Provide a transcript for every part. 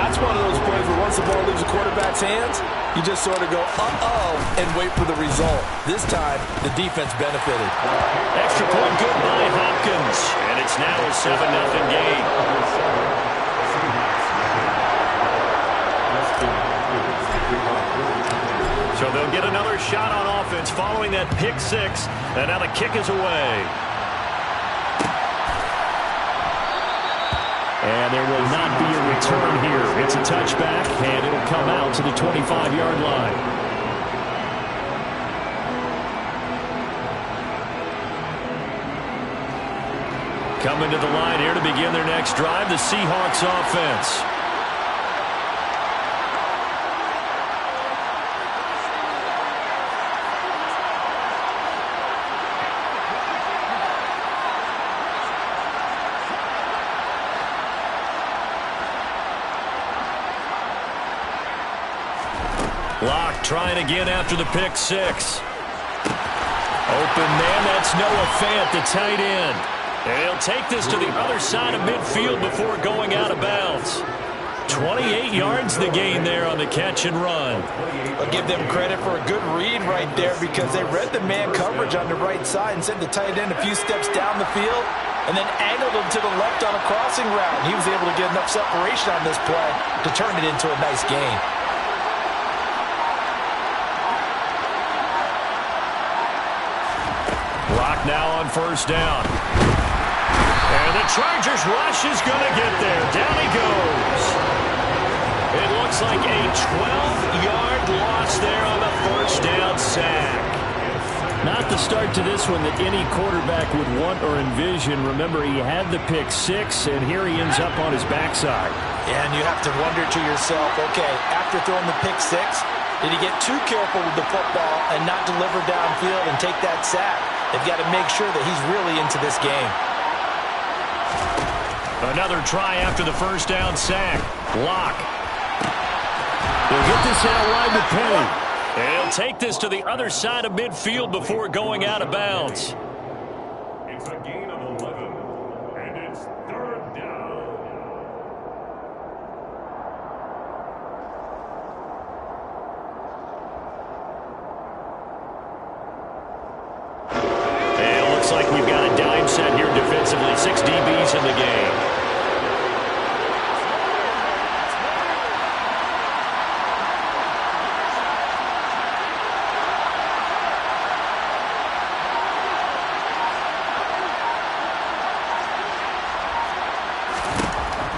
That's one of those plays where once the ball leaves the quarterback's hands, you just sort of go, uh-oh, and wait for the result. This time, the defense benefited. Extra point good by Hopkins. And it's now a 7-0 game. So they'll get another shot on offense following that pick six. And now the kick is away. And there will not be a return here. It's a touchback, and it'll come out to the 25-yard line. Coming to the line here to begin their next drive, the Seahawks offense. Locke trying again after the pick six. Open man, that's Noah Fant, the tight end. And he'll take this to the other side of midfield before going out of bounds. 28 yards the gain there on the catch and run. I'll give them credit for a good read right there because they read the man coverage on the right side and sent the tight end a few steps down the field and then angled him to the left on a crossing route. He was able to get enough separation on this play to turn it into a nice gain. Locke now on first down. And the Chargers rush is going to get there. Down he goes. It looks like a 12-yard loss there on the first down sack. Not the start to this one that any quarterback would want or envision. Remember, he had the pick six, and here he ends up on his backside. And you have to wonder to yourself, okay, after throwing the pick six, did he get too careful with the football and not deliver downfield and take that sack? They've got to make sure that he's really into this game. Another try after the first down sack. Locke. They'll get this out wide to Penny. And he'll take this to the other side of midfield before going out of bounds. It's a gain of 11, and it's third down. And it looks like we've got a dime set here defensively. 6 DBs in the game.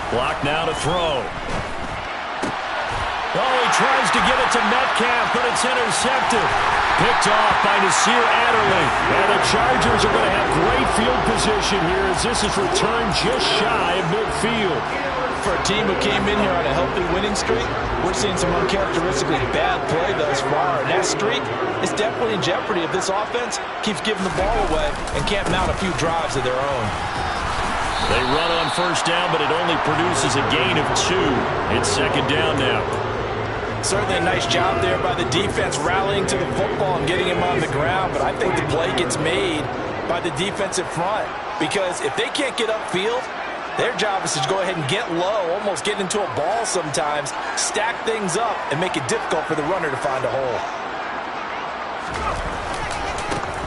Block now to throw. Oh, he tries to get it to Metcalf, but it's intercepted. Picked off by Nasir Adderley. And the Chargers are going to have great field position here as this is returned just shy of midfield. For a team who came in here on a healthy winning streak, we're seeing some uncharacteristically bad play thus far. And that streak is definitely in jeopardy if this offense keeps giving the ball away and can't mount a few drives of their own. They run on first down, but it only produces a gain of 2. It's second down now. Certainly a nice job there by the defense rallying to the football and getting him on the ground, but I think the play gets made by the defensive front because if they can't get upfield, their job is to go ahead and get low, almost get into a ball sometimes, stack things up, and make it difficult for the runner to find a hole.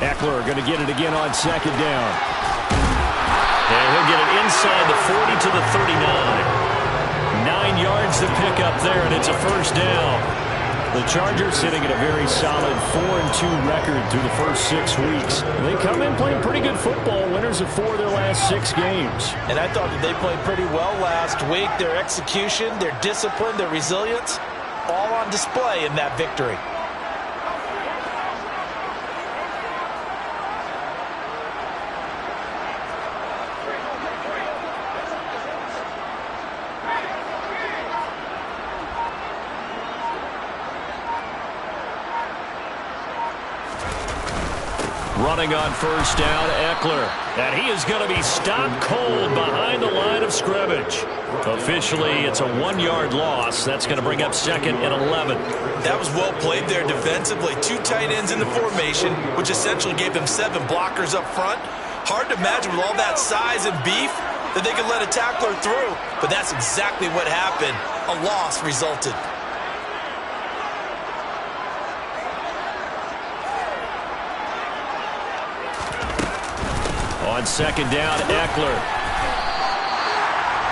Eckler going to get it again on second down. And he'll get it inside the 40 to the 39. 9 yards to pick up there, and it's a first down. The Chargers sitting at a very solid 4-2 record through the first 6 weeks. They come in playing pretty good football, winners of 4 of their last 6 games. And I thought that they played pretty well last week. Their execution, their discipline, their resilience, all on display in that victory. Running on first down, Eckler. And he is going to be stopped cold behind the line of scrimmage. Officially, it's a 1-yard loss. That's going to bring up second and 11. That was well played there defensively. 2 tight ends in the formation, which essentially gave them 7 blockers up front. Hard to imagine with all that size and beef, that they could let a tackler through, but that's exactly what happened. A loss resulted. On second down, Eckler.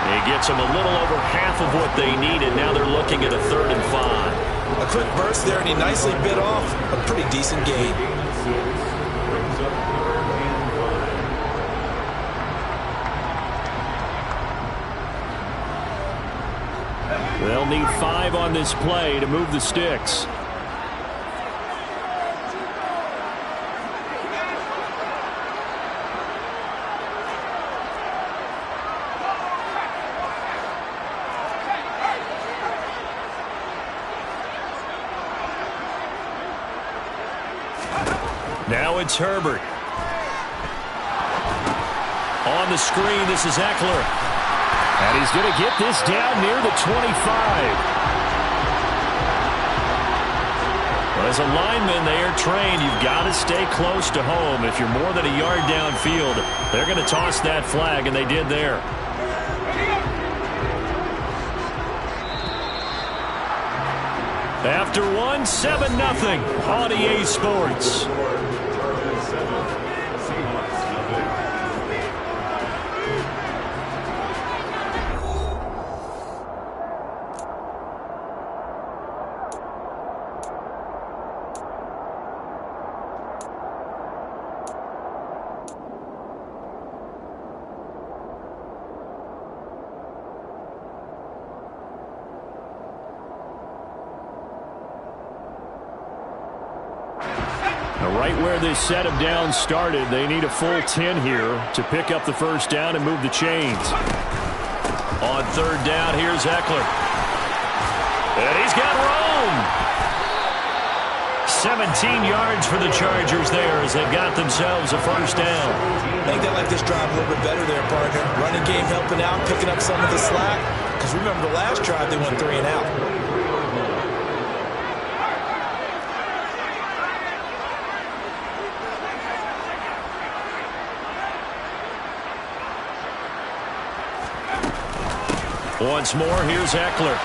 He gets them a little over half of what they needed. Now they're looking at a 3rd and 5. A quick burst there, and he nicely bit off a pretty decent gain. They'll need 5 on this play to move the sticks. Now it's Herbert. On the screen, this is Eckler. And he's going to get this down near the 25. Well, as a lineman, they are trained. You've got to stay close to home. If you're more than a yard downfield, they're going to toss that flag, and they did there. After one, 7-0 on EA Sports. Right where this set of downs started, they need a full 10 here to pick up the first down and move the chains. On 3rd down, here's Eckler. And he's got room. 17 yards for the Chargers there as they've got themselves a first down. I think they like this drive a little bit better there, partner. Running game helping out, picking up some of the slack. Because remember the last drive, they went 3 and out. Once more, here's Eckler.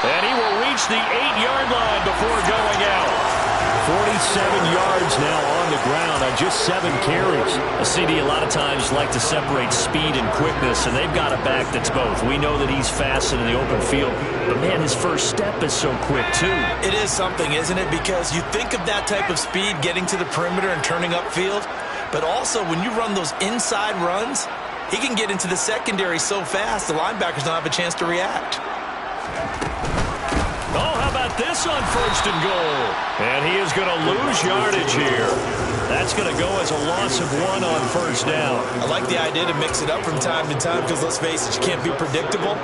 And he will reach the 8-yard line before going out. 47 yards now on the ground on just 7 carries. A CD a lot of times like to separate speed and quickness, and they've got a back that's both. We know that he's fast in the open field, but man, his first step is so quick too. It is something, isn't it? Because you think of that type of speed getting to the perimeter and turning upfield, but also when you run those inside runs, he can get into the secondary so fast, the linebackers don't have a chance to react. Oh, how about this on 1st and goal? And he is going to lose yardage here. That's going to go as a loss of 1 on 1st down. I like the idea to mix it up from time to time because, let's face it, you can't be predictable.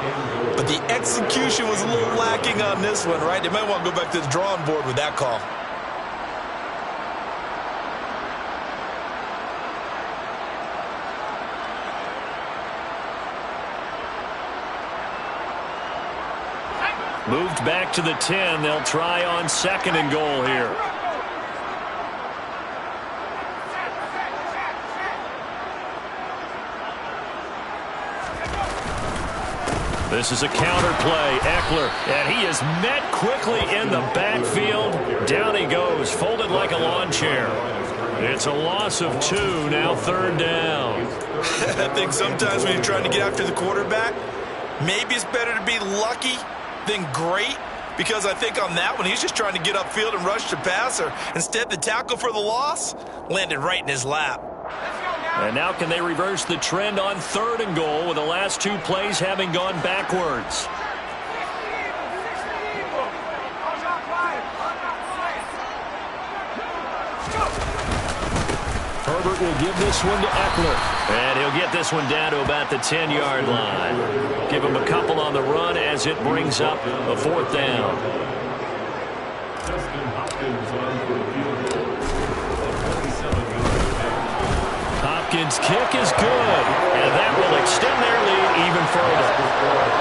But the execution was a little lacking on this one, right? They might want to go back to the drawing board with that call. Moved back to the 10. They'll try on 2nd and goal here. This is a counter play. Eckler, and he is met quickly in the backfield. Down he goes, folded like a lawn chair. It's a loss of 2, now 3rd down. I think sometimes when you're trying to get after the quarterback, maybe it's better to be lucky than great, because I think on that one, he's just trying to get upfield and rush the passer. Instead, the tackle for the loss landed right in his lap. And now can they reverse the trend on 3rd and goal with the last 2 plays having gone backwards? Herbert will give this one to Eckler. And he'll get this one down to about the 10-yard line. Give him a couple on the run as it brings up a 4th down. Hopkins' kick is good, and that will extend their lead even further.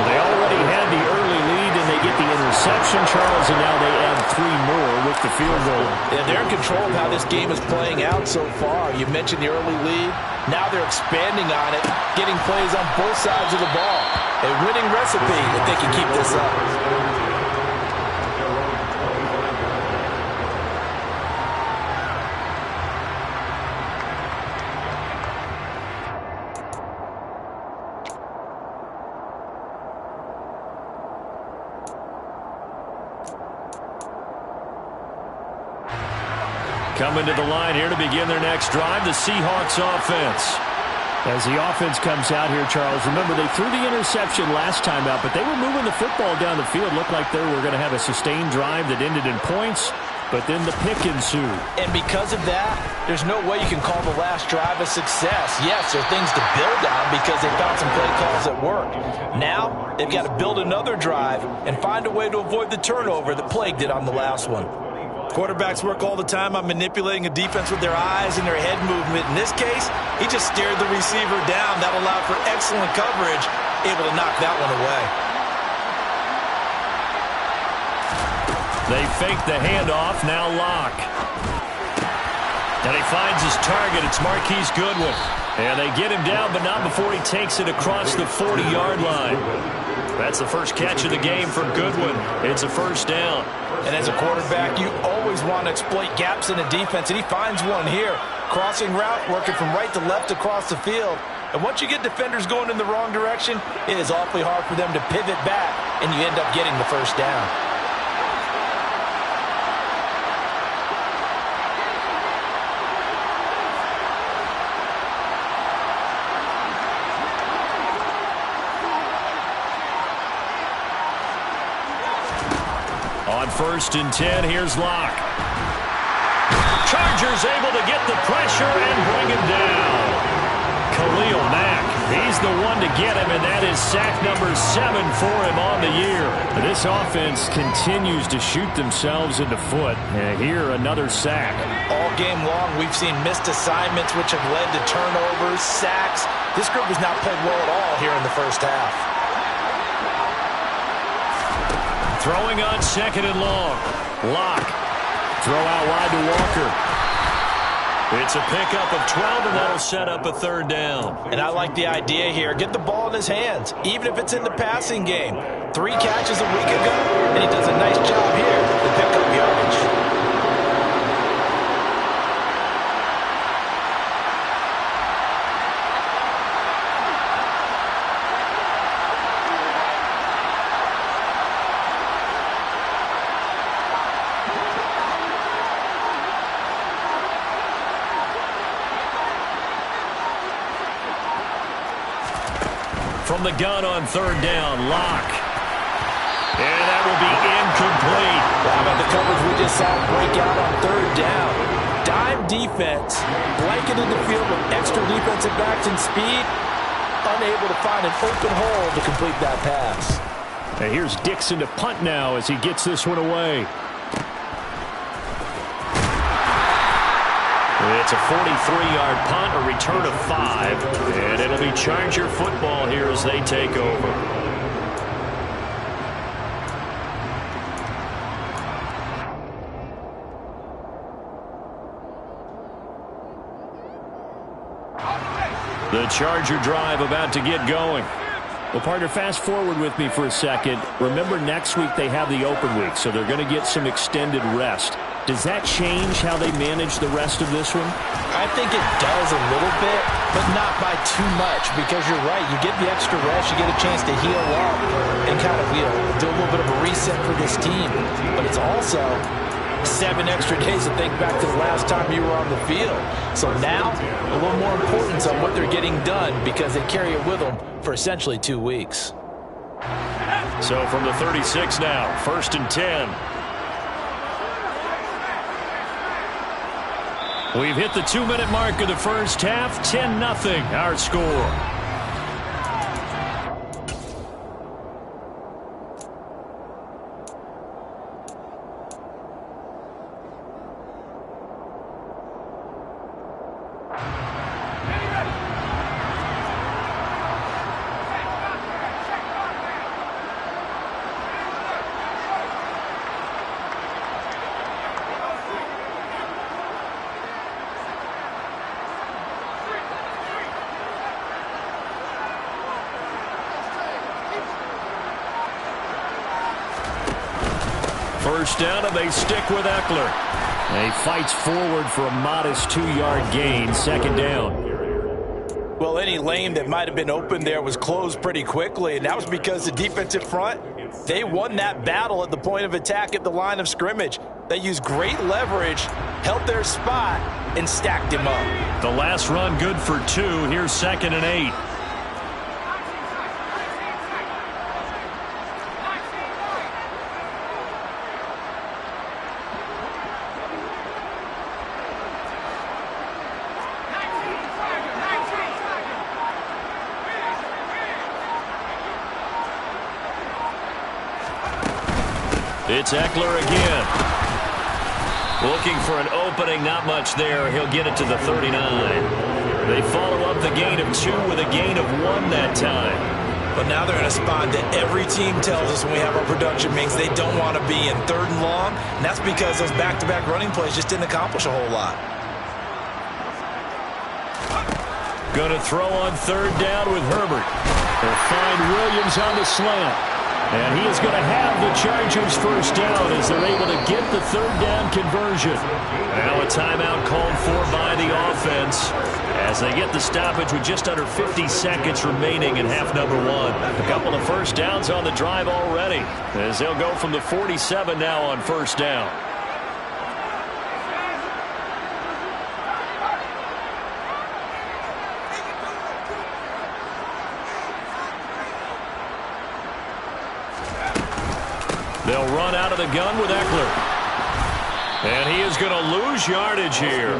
They already had the early lead, and they get the interception. interception, Charles, and now they add 3 more with the field goal. Yeah, they're in control of how this game is playing out so far. You mentioned the early lead. Now they're expanding on it, getting plays on both sides of the ball. A winning recipe if they can keep this up. Coming to the line here to begin their next drive, the Seahawks offense. As the offense comes out here, Charles, remember they threw the interception last time out, but they were moving the football down the field. Looked like they were going to have a sustained drive that ended in points, but then the pick ensued. And because of that, there's no way you can call the last drive a success. Yes, there are things to build on because they found some play calls that work. Now, they've got to build another drive and find a way to avoid the turnover that plagued it on the last one. Quarterbacks work all the time on manipulating a defense with their eyes and their head movement. In this case, he just stared the receiver down. That allowed for excellent coverage, able to knock that one away. They fake the handoff, now Locke. And he finds his target. It's Marquise Goodwin. And they get him down, but not before he takes it across the 40-yard line. That's the first catch of the game for Goodwin. It's a first down. And as a quarterback, you always want to exploit gaps in a defense, and he finds one here. Crossing route, working from right to left across the field. And once you get defenders going in the wrong direction, it is awfully hard for them to pivot back, and you end up getting the first down. On 1st and 10, here's Locke. Chargers able to get the pressure and bring him down. Khalil Mack, he's the one to get him, and that is sack number 7 for him on the year. This offense continues to shoot themselves in the foot. And here, another sack. All game long, we've seen missed assignments, which have led to turnovers, sacks. This group has not played well at all here in the first half. Throwing on 2nd and long. Locke. Throw out wide to Walker. It's a pickup of 12, and that'll set up a 3rd down. And I like the idea here. Get the ball in his hands, even if it's in the passing game. 3 catches a week ago, and he does a nice job here to pick up yardage. From the gun on 3rd down, Locke. And that will be incomplete. How about the coverage we just saw break out on 3rd down? Dime defense, blanketed the field with extra defensive backs and speed, unable to find an open hole to complete that pass. And here's Dixon to punt now as he gets this one away. It's a 43-yard punt, a return of 5, and it'll be Charger football here as they take over. The Charger drive about to get going. Well, partner, fast forward with me for a second. Remember, next week they have the open week, so they're going to get some extended rest. Does that change how they manage the rest of this one? I think it does a little bit, but not by too much, because you're right. You get the extra rest, you get a chance to heal up and kind of, do a little bit of a reset for this team. But it's also 7 extra days to think back to the last time you were on the field. So now, a little more importance on what they're getting done because they carry it with them for essentially 2 weeks. So from the 36 now, 1st and 10. We've hit the 2-minute mark of the first half. 10-0 our score. First down, and they stick with Eckler. And he fights forward for a modest 2-yard gain. Second down. Well, any lane that might have been open there was closed pretty quickly, and that was because the defensive front, they won that battle at the point of attack at the line of scrimmage. They used great leverage, held their spot, and stacked him up. The last run good for 2. Here's 2nd and 8. It's Eckler again. Looking for an opening, not much there. He'll get it to the 39. They follow up the gain of 2 with a gain of 1 that time. But now they're in a spot that every team tells us when we have our production means they don't want to be in 3rd and long, and that's because those back-to-back running plays just didn't accomplish a whole lot. Going to throw on 3rd down with Herbert. They'll find Williams on the slant. And he is going to have the Chargers first down as they're able to get the 3rd down conversion. Now a timeout called for by the offense as they get the stoppage with just under 50 seconds remaining in half number 1. A couple of first downs on the drive already as they'll go from the 47 now on first down. They'll run out of the gun with Eckler. And he is going to lose yardage here.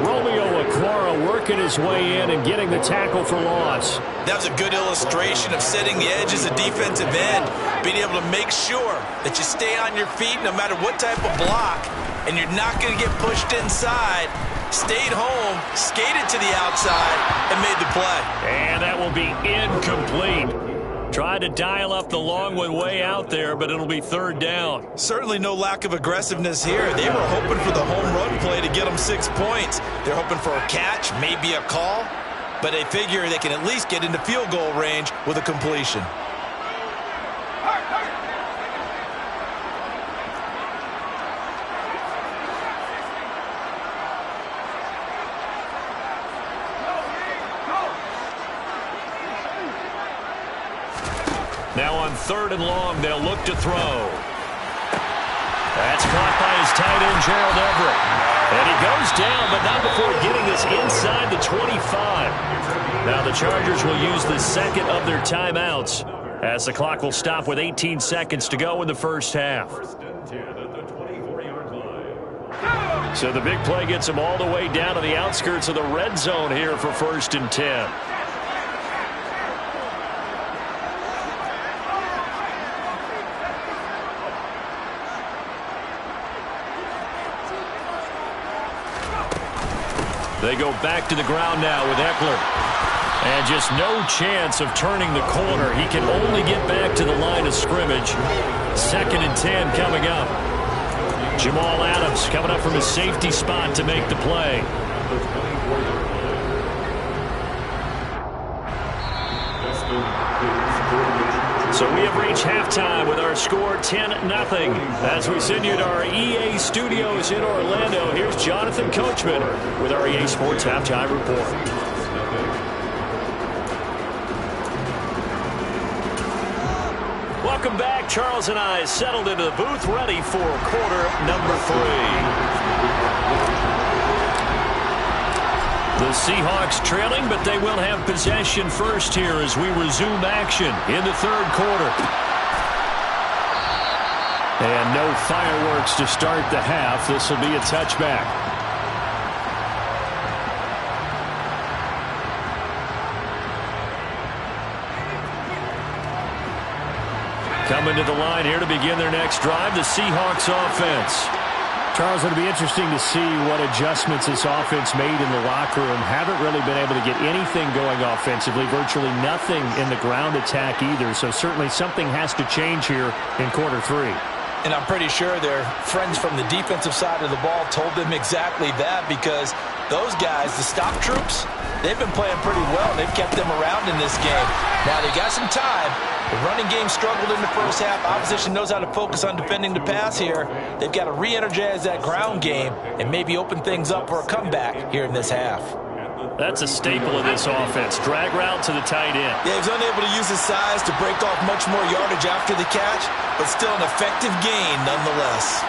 Romeo Okwara working his way in and getting the tackle for loss. That was a good illustration of setting the edge as a defensive end, being able to make sure that you stay on your feet no matter what type of block, and you're not going to get pushed inside. Stayed home, skated to the outside, and made the play. And that will be incomplete. Tried to dial up the long one way out there, but it'll be 3rd down. Certainly no lack of aggressiveness here. They were hoping for the home run play to get them 6 points. They're hoping for a catch, maybe a call, but they figure they can at least get into field goal range with a completion. Now on 3rd and long, they'll look to throw. That's caught by his tight end, Gerald Everett. And he goes down, but not before getting this inside the 25. Now the Chargers will use the 2nd of their timeouts as the clock will stop with 18 seconds to go in the first half. So the big play gets them all the way down to the outskirts of the red zone here for 1st and 10. They go back to the ground now with Eckler. And just no chance of turning the corner. He can only get back to the line of scrimmage. 2nd and 10 coming up. Jamal Adams coming up from his safety spot to make the play. So we have reached halftime with our score 10-0. As we send you to our EA studios in Orlando, here's Jonathan Coachman with our EA Sports Halftime Report. Welcome back. Charles and I settled into the booth ready for quarter number 3. The Seahawks trailing, but they will have possession first here as we resume action in the 3rd quarter. And no fireworks to start the half. This will be a touchback. Coming to the line here to begin their next drive, the Seahawks offense. Charles, it'll be interesting to see what adjustments this offense made in the locker room. Haven't really been able to get anything going offensively, virtually nothing in the ground attack either. So certainly something has to change here in quarter 3. And I'm pretty sure their friends from the defensive side of the ball told them exactly that, because those guys, the stop troops, they've been playing pretty well. They've kept them around in this game. Now, they got some time. The running game struggled in the first half. Opposition knows how to focus on defending the pass here. They've got to re-energize that ground game and maybe open things up for a comeback here in this half. That's a staple of this offense. Drag route to the tight end. Yeah, he's unable to use his size to break off much more yardage after the catch, but still an effective gain nonetheless.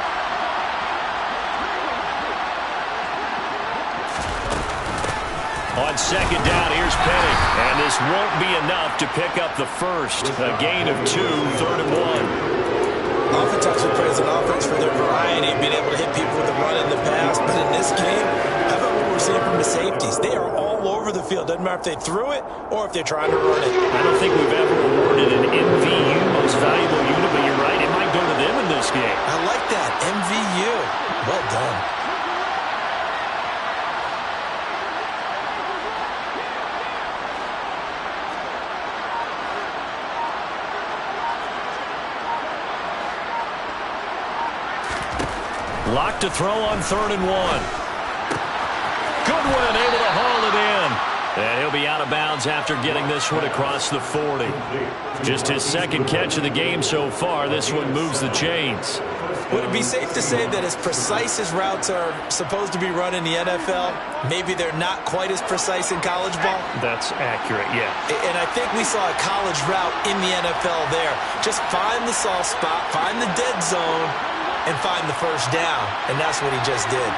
On second down, here's Penny. And this won't be enough to pick up the first. A gain of 2, 3rd and 1. Oftentimes we praise an offense for their variety of being able to hit people with the run in the pass, but in this game, how about what we're seeing from the safeties? They are all over the field. Doesn't matter if they threw it or if they're trying to run it. I don't think we've ever awarded an MVU, most valuable unit, but you're right, it might go to them in this game. I like that, MVU. Well done. Lock to throw on 3rd and 1. Goodwin able to haul it in. And he'll be out of bounds after getting this one across the 40. Just his second catch of the game so far. This one moves the chains. Would it be safe to say that as precise as routes are supposed to be run in the NFL, maybe they're not quite as precise in college ball? That's accurate, yeah. And I think we saw a college route in the NFL there. Just find the soft spot, find the dead zone, and find the first down. And that's what he just did.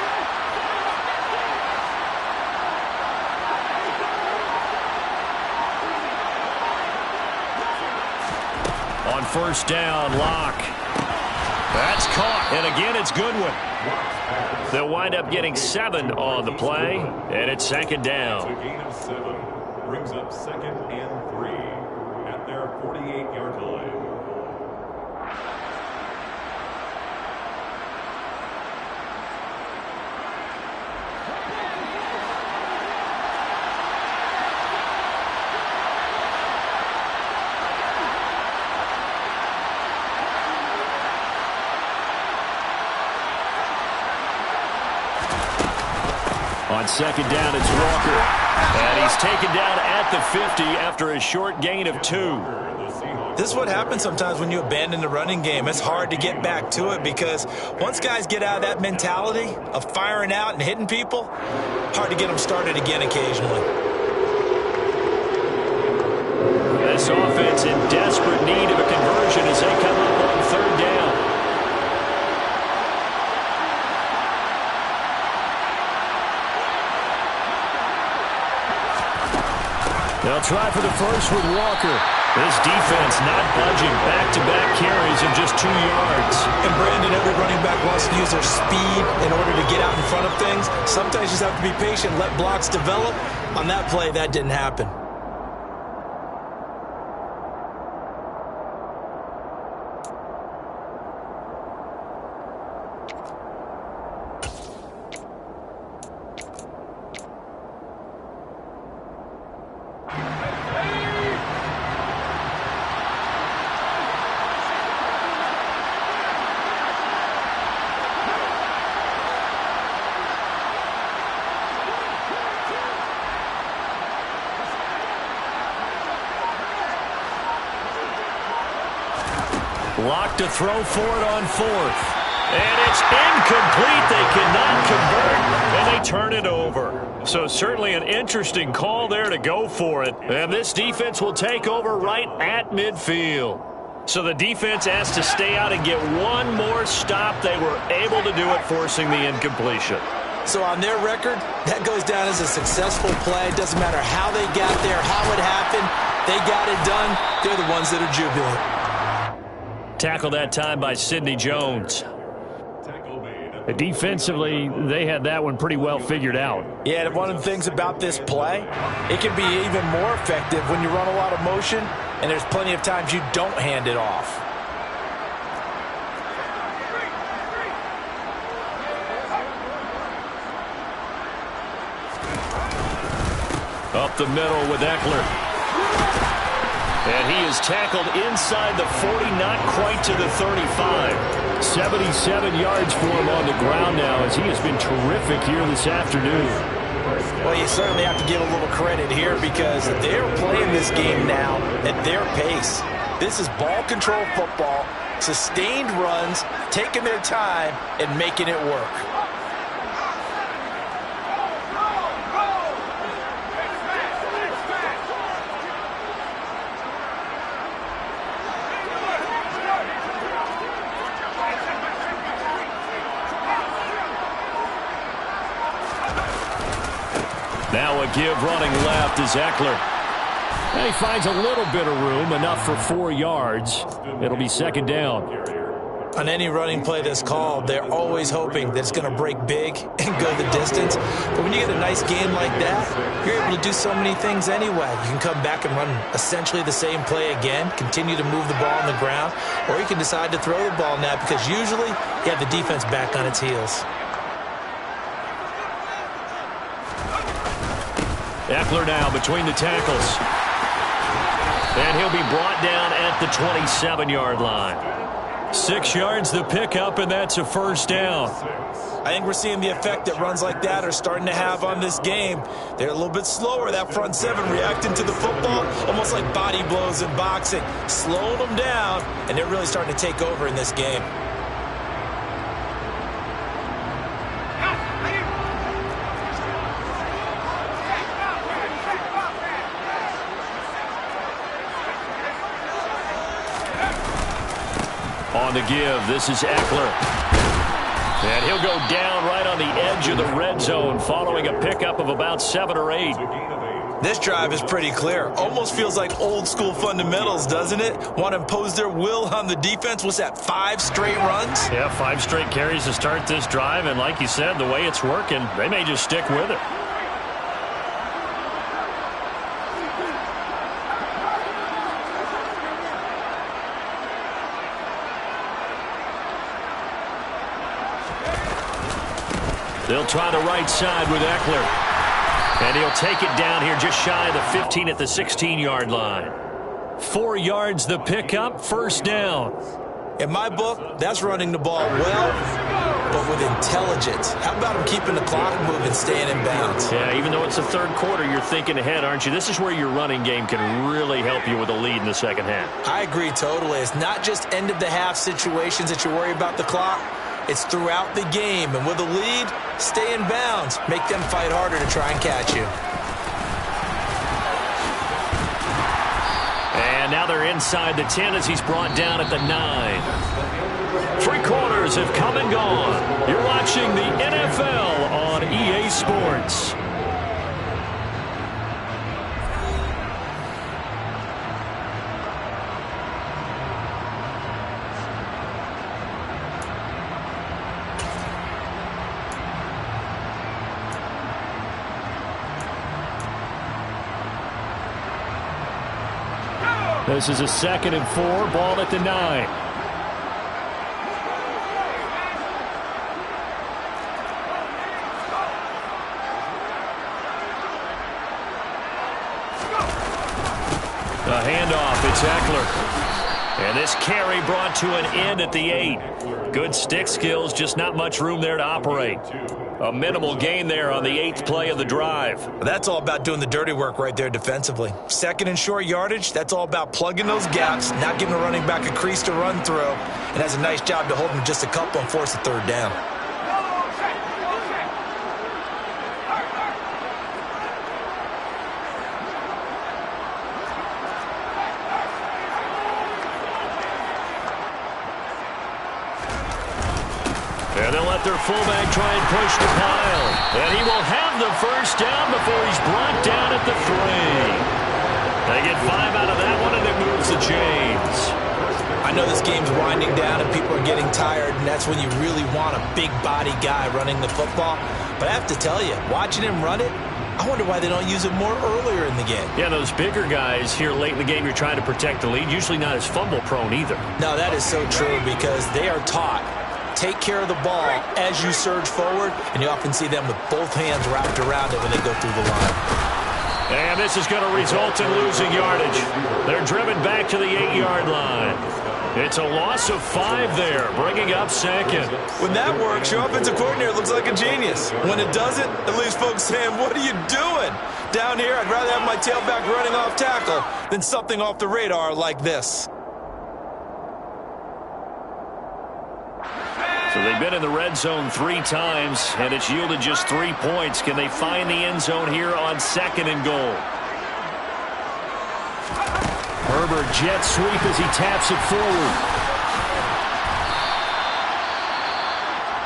On first down, Locke. That's caught. And again, it's Goodwin. They'll wind up getting 7 on the play. And it's second down. A gain of 7 brings up 2nd and 3 at their 48-yard line. On second down, it's Walker. And he's taken down at the 50 after a short gain of 2. This is what happens sometimes when you abandon the running game. It's hard to get back to it because once guys get out of that mentality of firing out and hitting people, hard to get them started again occasionally. This offense in desperate need of a conversion as they come up on 3rd down. They'll try for the first with Walker. This defense not budging. Back-to-back carries of just 2 yards. And Brandon, every running back wants to use their speed in order to get out in front of things. Sometimes you just have to be patient, let blocks develop. On that play, that didn't happen. Locked to throw for it on 4th. And it's incomplete. They cannot convert, and they turn it over. So certainly an interesting call there to go for it. And this defense will take over right at midfield. So the defense has to stay out and get one more stop. They were able to do it, forcing the incompletion. So on their record, that goes down as a successful play. It doesn't matter how they got there, how it happened. They got it done. They're the ones that are jubilant. Tackled that time by Sidney Jones. Defensively, they had that one pretty well figured out. Yeah, and one of the things about this play, it can be even more effective when you run a lot of motion, and there's plenty of times you don't hand it off. Up the middle with Eckler. And he is tackled inside the 40, not quite to the 35. 77 yards for him on the ground now as he has been terrific here this afternoon. Well, you certainly have to give a little credit here because they're playing this game now at their pace. This is ball control football, sustained runs, taking their time and making it work. Now a give running left is Eckler. And he finds a little bit of room, enough for 4 yards. It'll be second down. On any running play that's called, they're always hoping that it's going to break big and go the distance. But when you get a nice game like that, you're able to do so many things anyway. You can come back and run essentially the same play again, continue to move the ball on the ground, or you can decide to throw the ball now because usually you have the defense back on its heels. Eckler now between the tackles. And he'll be brought down at the 27-yard line. 6 yards the pickup, and that's a first down. I think we're seeing the effect that runs like that are starting to have on this game. They're a little bit slower, that front seven, reacting to the football, almost like body blows in boxing, slowing them down, and they're really starting to take over in this game. On the give, this is Eckler. And he'll go down right on the edge of the red zone following a pickup of about 7 or 8. This drive is pretty clear. Almost feels like old school fundamentals, doesn't it? Want to impose their will on the defense. What's that, 5 straight runs? Yeah, 5 straight carries to start this drive. And like you said, the way it's working, they may just stick with it. They'll try the right side with Eckler. And he'll take it down here just shy of the 15 at the 16-yard line. 4 yards the pickup, first down. In my book, that's running the ball well, but with intelligence. How about him keeping the clock moving, staying in bounds? Yeah, even though it's the third quarter, you're thinking ahead, aren't you? This is where your running game can really help you with a lead in the second half. I agree totally. It's not just end-of-the-half situations that you worry about the clock. It's throughout the game. And with a lead, stay in bounds. Make them fight harder to try and catch you. And now they're inside the 10 as he's brought down at the 9. 3 quarters have come and gone. You're watching the NFL on EA Sports. This is a 2nd and 4, ball at the 9. A handoff, it's Eckler. And this carry brought to an end at the 8. Good stick skills, just not much room there to operate. A minimal gain there on the 8th play of the drive. That's all about doing the dirty work right there defensively. 2nd and short yardage, that's all about plugging those gaps, not giving a running back a crease to run through, and has a nice job to hold him just a couple and force a 3rd down. And they'll let their fullback try and push the pile. And he will have the first down before he's brought down at the 3. They get 5 out of that one, and it moves the chains. I know this game's winding down and people are getting tired, and that's when you really want a big body guy running the football. But I have to tell you, watching him run it, I wonder why they don't use it more earlier in the game. Yeah, those bigger guys here late in the game, you're trying to protect the lead, usually not as fumble prone either. No, that is so true because they are taught. Take care of the ball as you surge forward, and you often see them with both hands wrapped around it when they go through the line. And this is going to result in losing yardage. They're driven back to the 8-yard line. It's a loss of 5 there, bringing up second. When that works, your offensive coordinator looks like a genius. When it doesn't, it leaves folks saying, what are you doing? Down here, I'd rather have my tailback running off tackle than something off the radar like this. So they've been in the red zone 3 times, and it's yielded just 3 points. Can they find the end zone here on 2nd and goal? Herbert jet sweep as he taps it forward.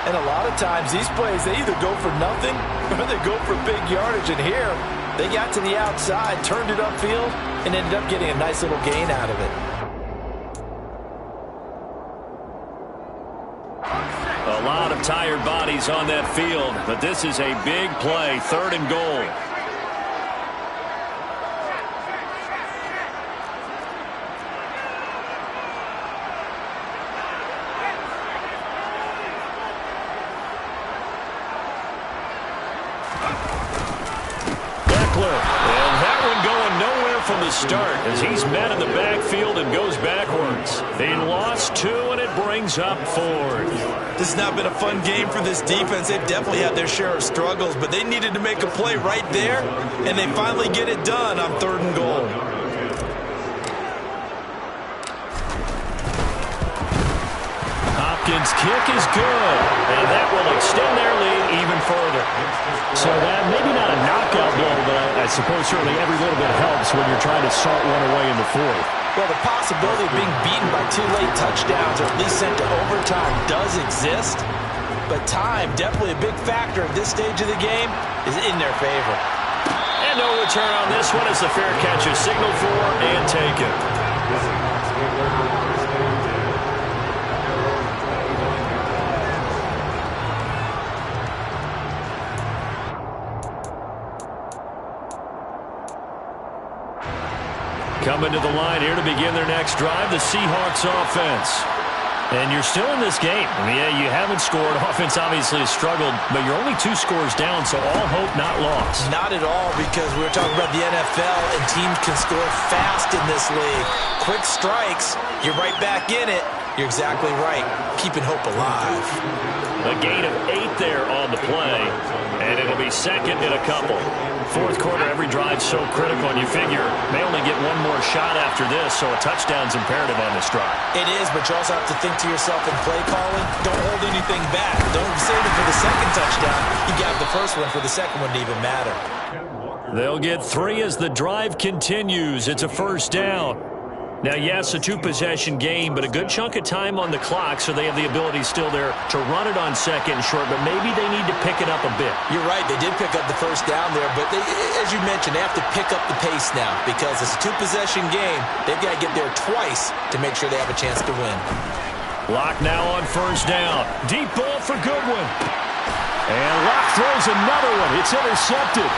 And a lot of times, these plays, they either go for nothing or they go for big yardage. And here, they got to the outside, turned it upfield, and ended up getting a nice little gain out of it. A lot of tired bodies on that field, but this is a big play, 3rd and goal. And that one going nowhere from the start as he's met in the backfield and goes backwards. He lost 2, and it brings up 4th. This has not been a fun game for this defense. They've definitely had their share of struggles, but they needed to make a play right there, and they finally get it done on 3rd and goal. Hopkins' kick is good, and that will extend their lead even further. So that maybe not a knockout blow, but I suppose certainly every little bit helps when you're trying to salt one away in the 4th. Well, the possibility of being beaten by 2 late touchdowns or at least sent to overtime does exist, but time, definitely a big factor at this stage of the game, is in their favor. And no return on this one as the fair catch is signaled for and taken. Coming to the line here to begin their next drive, the Seahawks offense. And you're still in this game. I mean, yeah, you haven't scored. Offense obviously has struggled, but you're only 2 scores down, so all hope not lost. Not at all, because we were talking about the NFL, and teams can score fast in this league. Quick strikes, you're right back in it. You're exactly right. Keeping hope alive. A gain of 8 there on the play, and it'll be 2nd and a couple. 4th quarter, every drive so critical, and you figure they only get 1 more shot after this, so a touchdown's imperative on this drive. It is, but you also have to think to yourself in play calling, don't hold anything back. Don't save it for the 2nd touchdown. You got the first one for the 2nd one to even matter. They'll get 3 as the drive continues. It's a 1st down. Now, yes, a 2-possession game, but a good chunk of time on the clock, so they have the ability still there to run it on 2nd and short, but maybe they need to pick it up a bit. You're right. They did pick up the 1st down there, but they, as you mentioned, they have to pick up the pace now because it's a 2-possession game. They've got to get there twice to make sure they have a chance to win. Locke now on 1st down. Deep ball for Goodwin. And Locke throws another one. It's intercepted.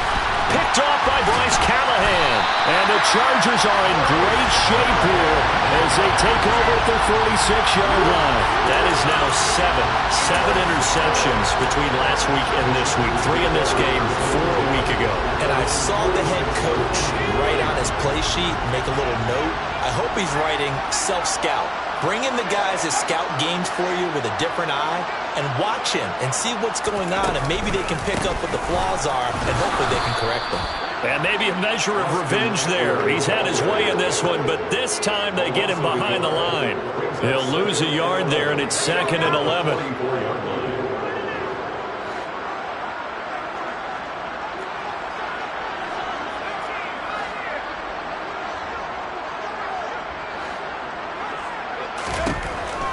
Picked off by Bryce Callahan. And the Chargers are in great shape here as they take over at their 46-yard line. That is now 7 interceptions between last week and this week. 3 in this game, 4 a week ago. And I saw the head coach write on his play sheet, make a little note. I hope he's writing self-scout. Bring in the guys that scout games for you with a different eye and watch him and see what's going on, and maybe they can pick up what the flaws are, and hopefully they can correct them. And maybe a measure of revenge there. He's had his way in this one, but this time they get him behind the line. He'll lose a yard there, and it's 2nd and 11.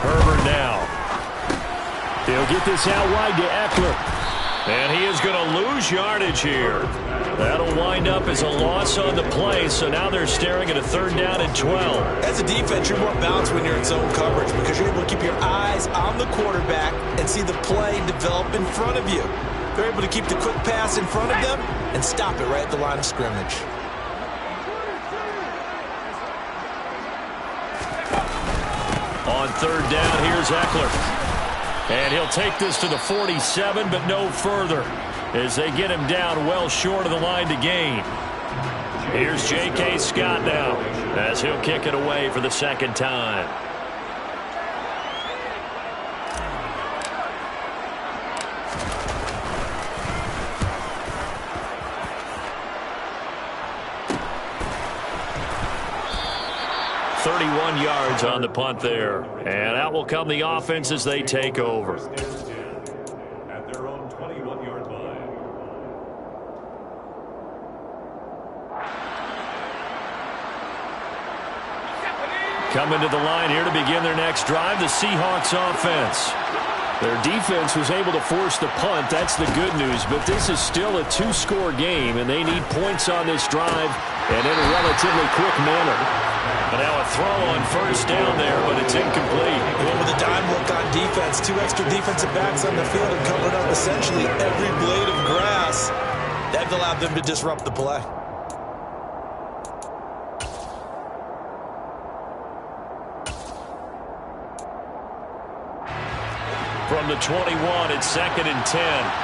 Herbert now. He'll get this out wide to Eckler. And he is going to lose yardage here. That'll wind up as a loss on the play, so now they're staring at a 3rd down and 12. As a defense, you're more balanced when you're in zone coverage because you're able to keep your eyes on the quarterback and see the play develop in front of you. They're able to keep the quick pass in front of them and stop it right at the line of scrimmage. On 3rd down, here's Eckler. And he'll take this to the 47, but no further as they get him down well short of the line to gain. Here's J.K. Scott now as he'll kick it away for the second time. Yards on the punt there. And out will come the offense as they take over. At their own 21-yard line. Coming to the line here to begin their next drive, the Seahawks offense. Their defense was able to force the punt. That's the good news. But this is still a two-score game, and they need points on this drive and in a relatively quick manner. But now a throw on first down there, but it's incomplete. Well, with a dime look on defense, 2 extra defensive backs on the field and covered up essentially every blade of grass. That allowed them to disrupt the play. From the 21, it's 2nd and 10.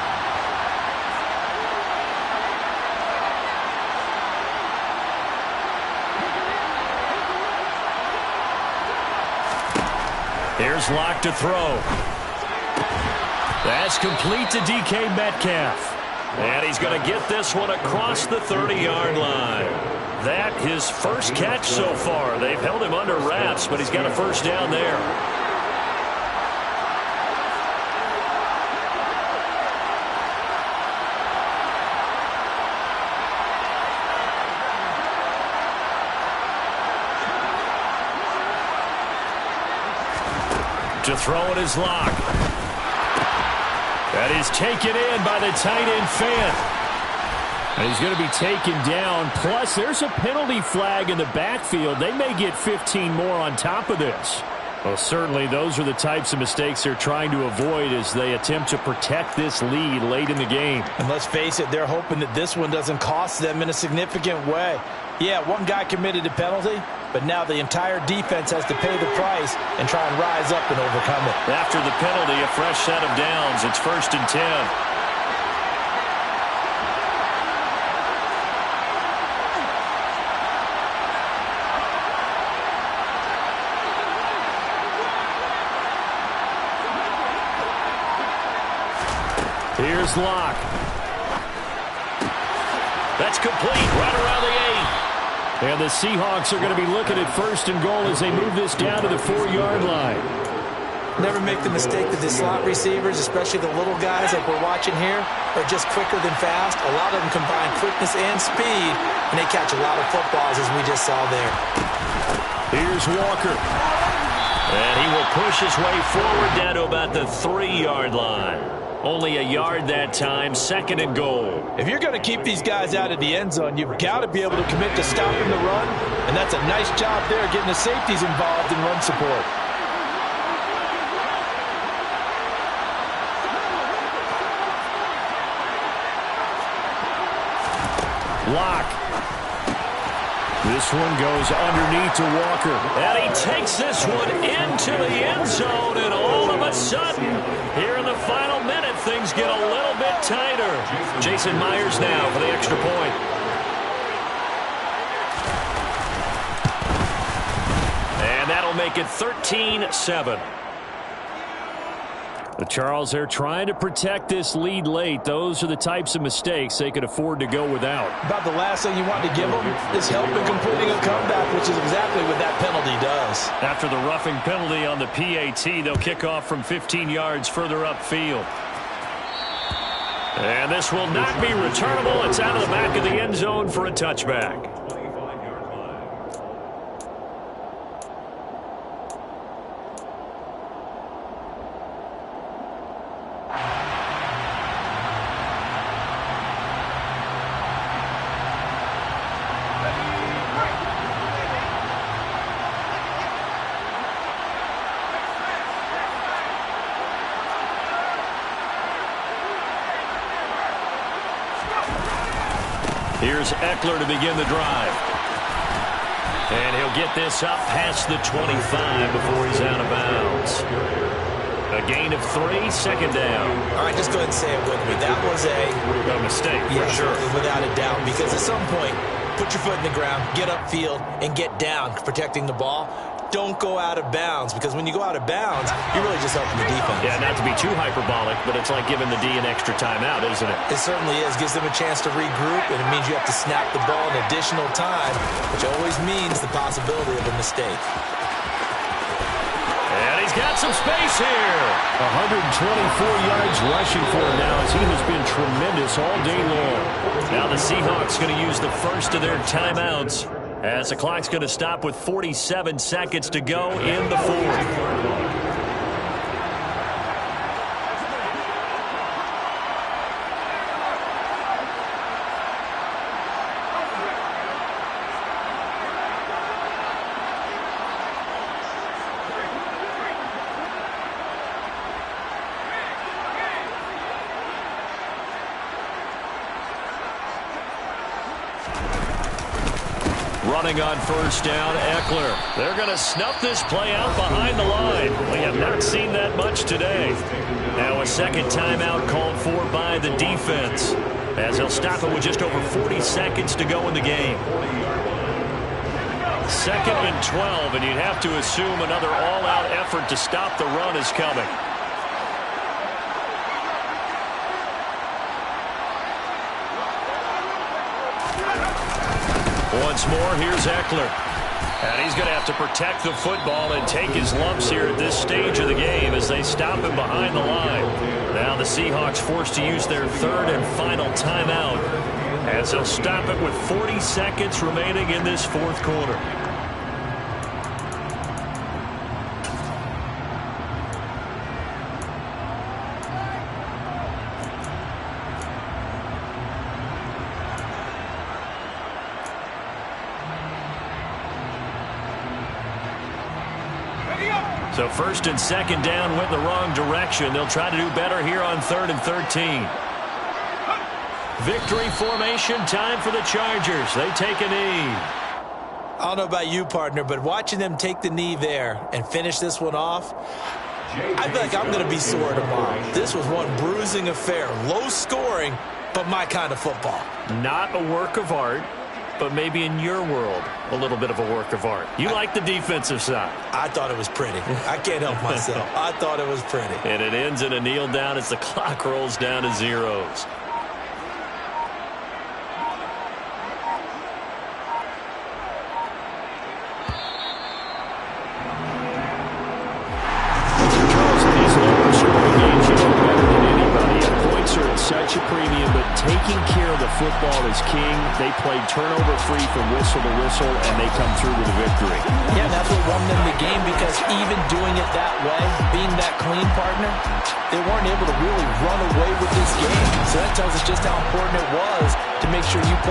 Here's Locke to throw. That's complete to DK Metcalf. And he's going to get this one across the 30-yard line. That his first catch so far. They've held him under wraps, but he's got a first down there. To throw it is Locke. That is taken in by the tight end Fant. And he's going to be taken down. Plus, there's a penalty flag in the backfield. They may get 15 more on top of this. Well, certainly those are the types of mistakes they're trying to avoid as they attempt to protect this lead late in the game. And let's face it, they're hoping that this one doesn't cost them in a significant way. Yeah, one guy committed a penalty, but now the entire defense has to pay the price and try and rise up and overcome it. After the penalty, a fresh set of downs. It's 1st and 10. Here's Locke. That's complete right around the 8. And the Seahawks are going to be looking at 1st and goal as they move this down to the 4-yard line. Never make the mistake that the slot receivers, especially the little guys like we're watching here, are just quicker than fast. A lot of them combine quickness and speed, and they catch a lot of footballs, as we just saw there. Here's Walker. And he will push his way forward down to about the 3-yard line. Only a yard that time, 2nd and goal. If you're going to keep these guys out of the end zone, you've got to be able to commit to stopping the run, and that's a nice job there getting the safeties involved in run support. Locke. This one goes underneath to Walker. And he takes this one into the end zone, and all of a sudden, here in the final minute, things get a little bit tighter. Jason Myers now for the extra point. And that'll make it 13-7. But Charles, they're trying to protect this lead late. Those are the types of mistakes they could afford to go without. About the last thing you want to give them is help in completing a comeback, which is exactly what that penalty does. After the roughing penalty on the PAT, they'll kick off from 15 yards further upfield. And this will not be returnable. It's out of the back of the end zone for a touchback. Here's Eckler to begin the drive. And he'll get this up past the 25 before he's out of bounds. A gain of 3, 2nd down. All right, just go ahead and say it with me. That was a mistake, yeah, for sure. Without a doubt, because at some point, put your foot in the ground, get upfield, and get down, protecting the ball. Don't go out of bounds, because when you go out of bounds, you're really just helping the defense. Yeah, not to be too hyperbolic, but it's like giving the D an extra timeout, isn't it? It certainly is. Gives them a chance to regroup, and it means you have to snap the ball an additional time, which always means the possibility of a mistake. And he's got some space here. 124 yards rushing for him now, as he has been tremendous all day long. Now the Seahawks going to use the first of their timeouts, as the clock's going to stop with 47 seconds to go in the fourth. Running on first down, Eckler. They're going to snuff this play out behind the line. We have not seen that much today. Now a second timeout called for by the defense, as they'll stop it with just over 40 seconds to go in the game. 2nd and 12, and you'd have to assume another all-out effort to stop the run is coming. Once more, here's Eckler. And he's going to have to protect the football and take his lumps here at this stage of the game as they stop him behind the line. Now the Seahawks forced to use their third and final timeout, as they'll stop it with 40 seconds remaining in this fourth quarter. So 1st and 2nd down went the wrong direction. They'll try to do better here on 3rd and 13. Victory formation time for the Chargers. They take a knee. I don't know about you, partner, but watching them take the knee there and finish this one off, I feel like I'm going to be sore tomorrow. This was one bruising affair. Low scoring, but my kind of football. Not a work of art, but maybe in your world, a little bit of a work of art. You like the defensive side. I thought it was pretty. I can't help myself. I thought it was pretty. And it ends in a kneel down as the clock rolls down to zeros. Such a premium, but taking care of the football is king. They played turnover-free from whistle to whistle, and they come through with a victory. Yeah, that's what won them the game, because even doing it that way, being that clean, partner, they weren't able to really run away with this game. So that tells us just how important it was to make sure you play